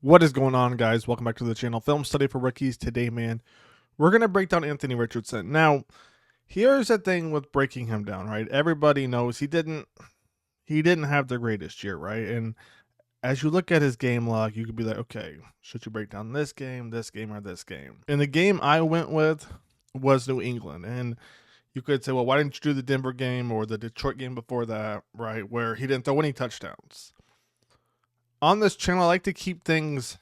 What is going on, guys? Welcome back to the channel. Film Study for Rookies. Today, man, we're going to break down Anthony Richardson. Now, here's the thing with breaking him down, right? Everybody knows he didn't have the greatest year, right? And as you look at his game log, you could be like, okay, should you break down this game, or this game? And the game I went with was New England. And you could say, well, why didn't you do the Denver game or the Detroit game before that, right? Where he didn't throw any touchdowns. On this channel, I like to keep things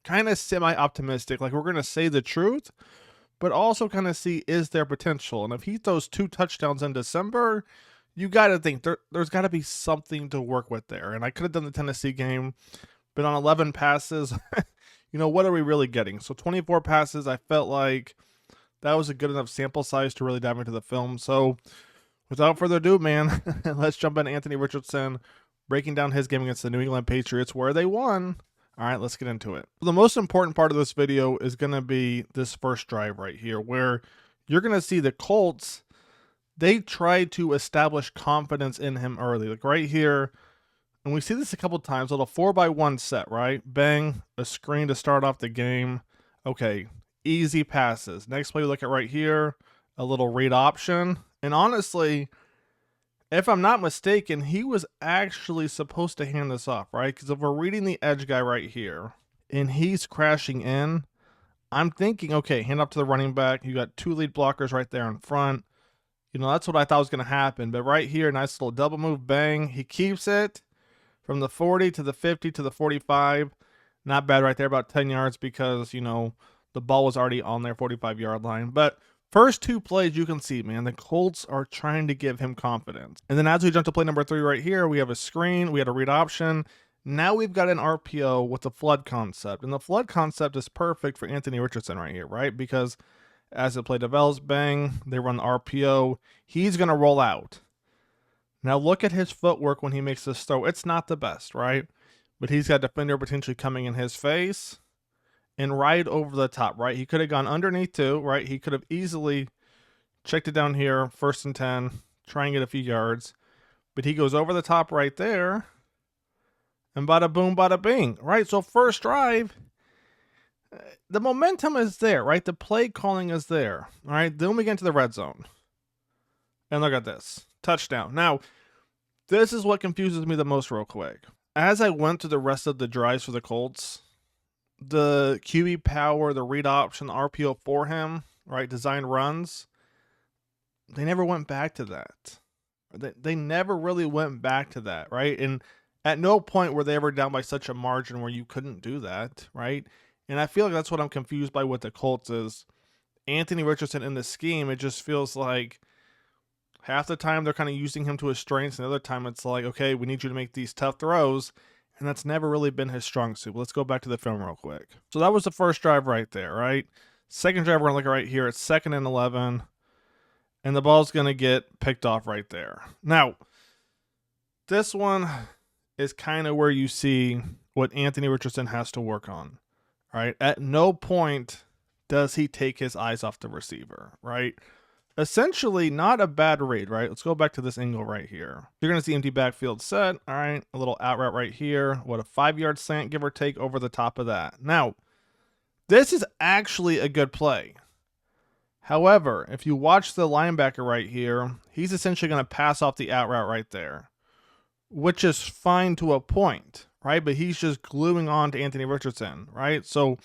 kind of semi-optimistic. Like, we're going to say the truth, but also kind of see, is there potential? And if he throws 2 touchdowns in December, you got to think there's got to be something to work with there. And I could have done the Tennessee game, but on 11 passes, what are we really getting? So 24 passes, I felt like that was a good enough sample size to really dive into the film. So without further ado, man, let's jump into Anthony Richardson, breaking down his game against the New England Patriots, where they won. All right, let's get into it. The most important part of this video is going to be this first drive right here, where you're going to see the Colts, they tried to establish confidence in him early. Like right here, and we see this a couple times, a little 4x1 set, right? Bang, a screen to start off the game. Okay, easy passes. Next play, look at right here, a little read option. And honestly, if I'm not mistaken, he was actually supposed to hand this off, right? Because if we're reading the edge guy right here, and he's crashing in, I'm thinking, okay, hand up to the running back. You got 2 lead blockers right there in front. That's what I thought was going to happen. But right here, nice little double move, bang. He keeps it from the 40 to the 50 to the 45. Not bad right there, about 10 yards because, the ball was already on their 45-yard line. But first 2 plays, you can see, man, the Colts are trying to give him confidence. And then as we jump to play number 3 right here, we have a screen, we had a read option. Now we've got an RPO with the flood concept. And the flood concept is perfect for Anthony Richardson right here, right? Because as the play develops, bang, they run the RPO. He's going to roll out. Now look at his footwork when he makes this throw. It's not the best, right? But he's got a defender potentially coming in his face. And right over the top, right? He could have gone underneath too, right? He could have easily checked it down here, 1st and 10, try and get a few yards. But he goes over the top right there. And bada boom, bada bing, right? So first drive, the momentum is there, right? The play calling is there, all right? Then we get into the red zone. And look at this, touchdown. Now, this is what confuses me the most real quick. As I went through the rest of the drives for the Colts, the QB power, the read option, the RPO for him, right? Design runs. They never went back to that. They never really went back to that, right? And at no point were they ever down by such a margin where you couldn't do that, right? And I feel like that's what I'm confused by with the Colts is Anthony Richardson in the scheme. It just feels like half the time they're kind of using him to his strengths, and the other time it's like, okay, we need you to make these tough throws. And that's never really been his strong suit. Let's go back to the film real quick. So that was the first drive right there, right? Second drive, we're going to look at right here. It's 2nd and 11. And the ball's going to get picked off right there. Now, this one is kind of where you see what Anthony Richardson has to work on, right? At no point does he take his eyes off the receiver, right? Essentially, not a bad read, right? Let's go back to this angle right here. You're going to see empty backfield set. All right, a little out route right here. What, a 5-yard slant, give or take, over the top of that. Now, this is actually a good play. However, if you watch the linebacker right here, he's essentially going to pass off the out route right there, which is fine to a point, right? But he's just gluing on to Anthony Richardson, right? So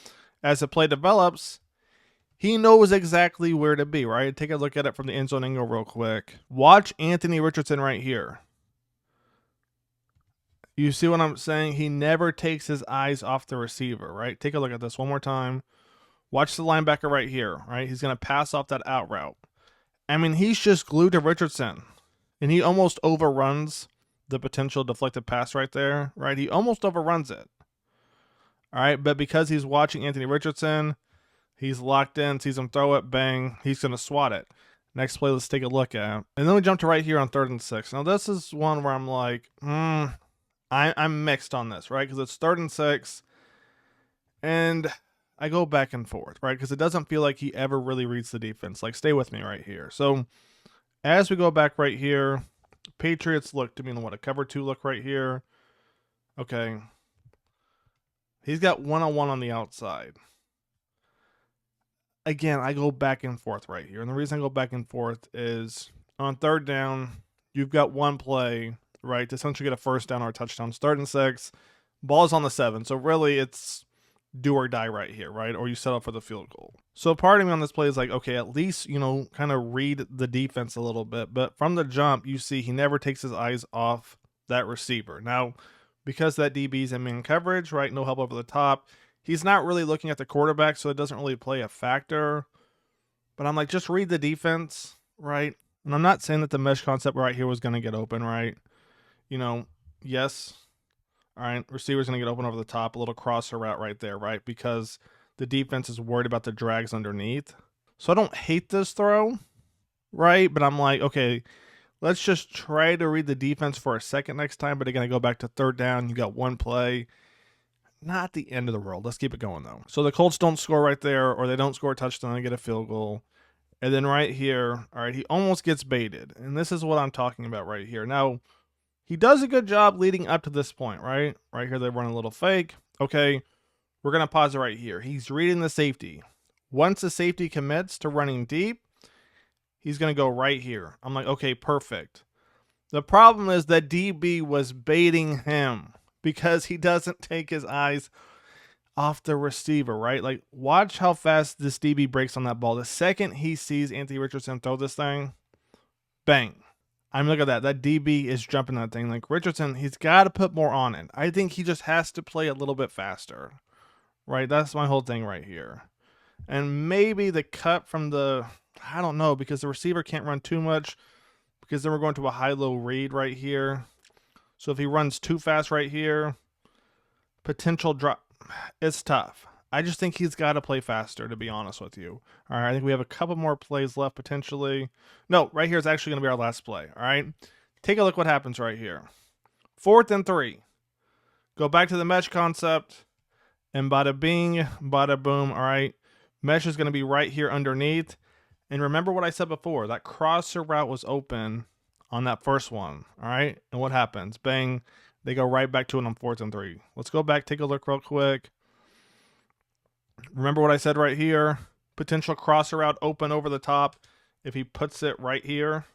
as the play develops, he knows exactly where to be, right? Take a look at it from the end zone angle real quick. Watch Anthony Richardson right here. You see what I'm saying? He never takes his eyes off the receiver, right? Take a look at this one more time. Watch the linebacker right here, right? He's going to pass off that out route. I mean, he's just glued to Richardson. And he almost overruns the potential deflected pass right there, right? He almost overruns it. All right, but because he's watching Anthony Richardson, he's locked in, sees him throw it, bang, he's going to swat it. Next play, let's take a look at. And then we jump to right here on 3rd and 6. Now, this is one where I'm like, I'm mixed on this, right? Because it's 3rd and 6, and I go back and forth, right? Because it doesn't feel like he ever really reads the defense. Like, stay with me right here. So, as we go back right here, Patriots look to me in what, a cover 2 look right here. Okay. He's got one-on-one on the outside. Again, I go back and forth right here. And the reason I go back and forth is on third down, you've got one play, right, to essentially get a first down or a touchdown. 3rd and 6, ball's on the 7. So really it's do or die right here, right? Or you set up for the field goal. So part of me on this play is like, okay, at least, kind of read the defense a little bit. But from the jump, you see he never takes his eyes off that receiver. Now, because that DB's in man coverage, right, no help over the top, he's not really looking at the quarterback, so it doesn't really play a factor. But I'm like, just read the defense, right? And I'm not saying that the mesh concept right here was going to get open, right? Yes. All right, receiver's going to get open over the top, a little crosser route right there, right? Because the defense is worried about the drags underneath. So I don't hate this throw, right? But I'm like, okay, let's just try to read the defense for a second next time. But again, I go back to 3rd down. You got one play. Not the end of the world. Let's keep it going, though. So the Colts don't score right there, or they don't score a touchdown. They get a field goal. And then right here, all right, he almost gets baited. And this is what I'm talking about right here. Now, he does a good job leading up to this point, right? Right here, they run a little fake. Okay, we're going to pause it right here. He's reading the safety. Once the safety commits to running deep, he's going to go right here. I'm like, okay, perfect. The problem is that DB was baiting him because he doesn't take his eyes off the receiver, right? Like, watch how fast this DB breaks on that ball. The second he sees Anthony Richardson throw this thing, bang. I mean, look at that. That DB is jumping that thing. Like, Richardson, he's got to put more on it. I think he just has to play a little bit faster, right? That's my whole thing right here. And maybe the cut from I don't know, because the receiver can't run too much, because then we're going to a high-low read right here. So if he runs too fast right here, potential drop, it's tough. I just think he's got to play faster, to be honest with you. All right, I think we have a couple more plays left potentially. No, right here is actually going to be our last play. All right, take a look what happens right here. 4th and 3. Go back to the mesh concept, and bada bing, bada boom. All right, mesh is going to be right here underneath. And remember what I said before, that crosser route was open on that first one. All right, and what happens? Bang, they go right back to it on 4th and 3. Let's go back, take a look real quick. Remember what I said right here? Potential crosser route open over the top if he puts it right here.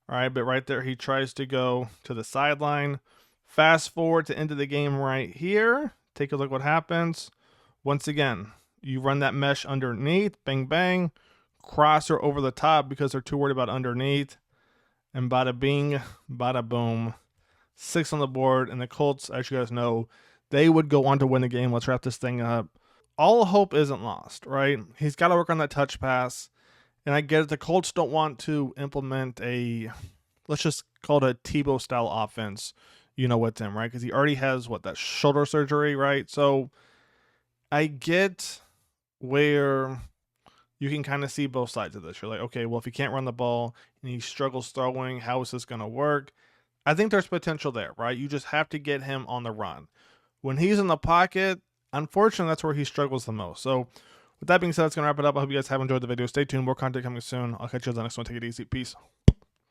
All right, but right there he tries to go to the sideline. Fast forward to end of the game right here. Take a look what happens. Once again, you run that mesh underneath. Bang, bang. Crosser over the top because they're too worried about underneath. And bada bing, bada boom. 6 on the board. And the Colts, as you guys know, they would go on to win the game. Let's wrap this thing up. All hope isn't lost, right? He's got to work on that touch pass. And I get it. The Colts don't want to implement let's just call it a Tebow-style offense, with him, right? Because he already has, that shoulder surgery, right? So I get where you can kind of see both sides of this. You're like, okay, well, if he can't run the ball and he struggles throwing, how is this going to work? I think there's potential there, right? You just have to get him on the run. When he's in the pocket, unfortunately, that's where he struggles the most. So with that being said, that's going to wrap it up. I hope you guys have enjoyed the video. Stay tuned. More content coming soon. I'll catch you on the next one. Take it easy. Peace.